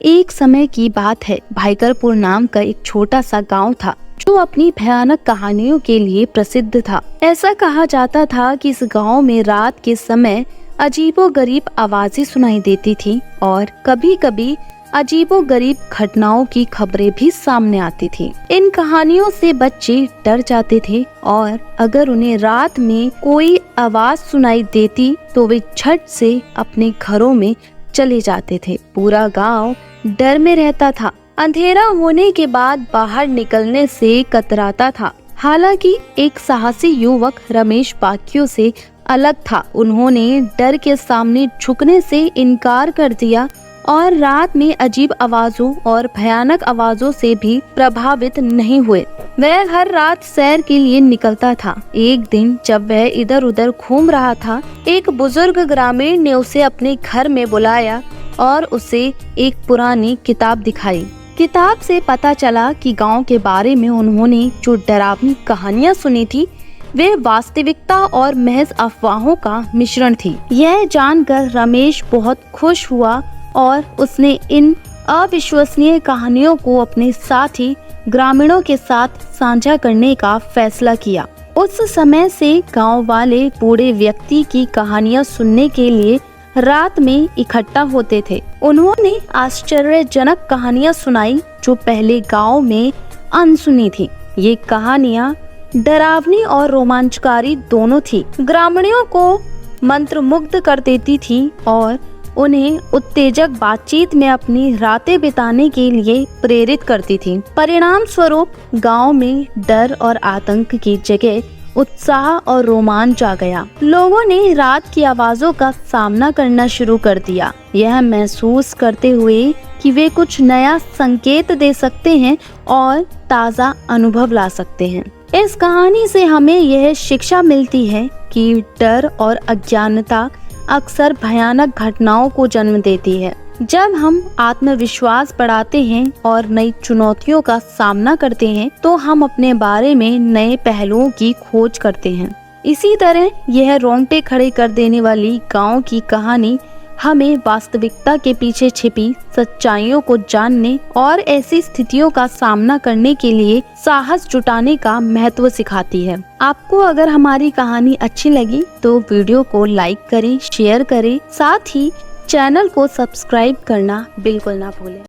एक समय की बात है, भाईकरपुर नाम का एक छोटा सा गांव था जो अपनी भयानक कहानियों के लिए प्रसिद्ध था। ऐसा कहा जाता था कि इस गांव में रात के समय अजीबोगरीब आवाजें सुनाई देती थी और कभी कभी अजीबोगरीब घटनाओं की खबरें भी सामने आती थी। इन कहानियों से बच्चे डर जाते थे और अगर उन्हें रात में कोई आवाज सुनाई देती तो वे झट से अपने घरों में चले जाते थे। पूरा गांव डर में रहता था। अंधेरा होने के बाद बाहर निकलने से कतराता था। हालांकि एक साहसी युवक रमेश बाकियों से अलग था। उन्होंने डर के सामने झुकने से इनकार कर दिया और रात में अजीब आवाजों और भयानक आवाजों से भी प्रभावित नहीं हुए। वह हर रात सैर के लिए निकलता था। एक दिन जब वह इधर उधर घूम रहा था, एक बुजुर्ग ग्रामीण ने उसे अपने घर में बुलाया और उसे एक पुरानी किताब दिखाई। किताब से पता चला कि गांव के बारे में उन्होंने जो डरावनी कहानियां सुनी थी वे वास्तविकता और महज अफवाहों का मिश्रण थी। यह जानकर रमेश बहुत खुश हुआ और उसने इन अविश्वसनीय कहानियों को अपने साथी ग्रामीणों के साथ साझा करने का फैसला किया। उस समय से गांव वाले बूढ़े व्यक्ति की कहानियां सुनने के लिए रात में इकट्ठा होते थे। उन्होंने आश्चर्यजनक कहानियां सुनाई जो पहले गांव में अनसुनी थी। ये कहानियां डरावनी और रोमांचकारी दोनों थी। ग्रामीणों को मंत्रमुग्ध कर देती थी और उन्हें उत्तेजक बातचीत में अपनी रातें बिताने के लिए प्रेरित करती थी। परिणाम स्वरूप गांव में डर और आतंक की जगह उत्साह और रोमांच आ गया। लोगों ने रात की आवाजों का सामना करना शुरू कर दिया, यह महसूस करते हुए कि वे कुछ नया संकेत दे सकते हैं और ताज़ा अनुभव ला सकते हैं। इस कहानी से हमें यह शिक्षा मिलती है कि डर और अज्ञानता अक्सर भयानक घटनाओं को जन्म देती है। जब हम आत्मविश्वास बढ़ाते हैं और नई चुनौतियों का सामना करते हैं तो हम अपने बारे में नए पहलुओं की खोज करते हैं। इसी तरह यह रोंगटे खड़े कर देने वाली गांव की कहानी हमें वास्तविकता के पीछे छिपी सच्चाइयों को जानने और ऐसी स्थितियों का सामना करने के लिए साहस जुटाने का महत्व सिखाती है। आपको अगर हमारी कहानी अच्छी लगी तो वीडियो को लाइक करें, शेयर करें, साथ ही चैनल को सब्सक्राइब करना बिल्कुल ना भूलें।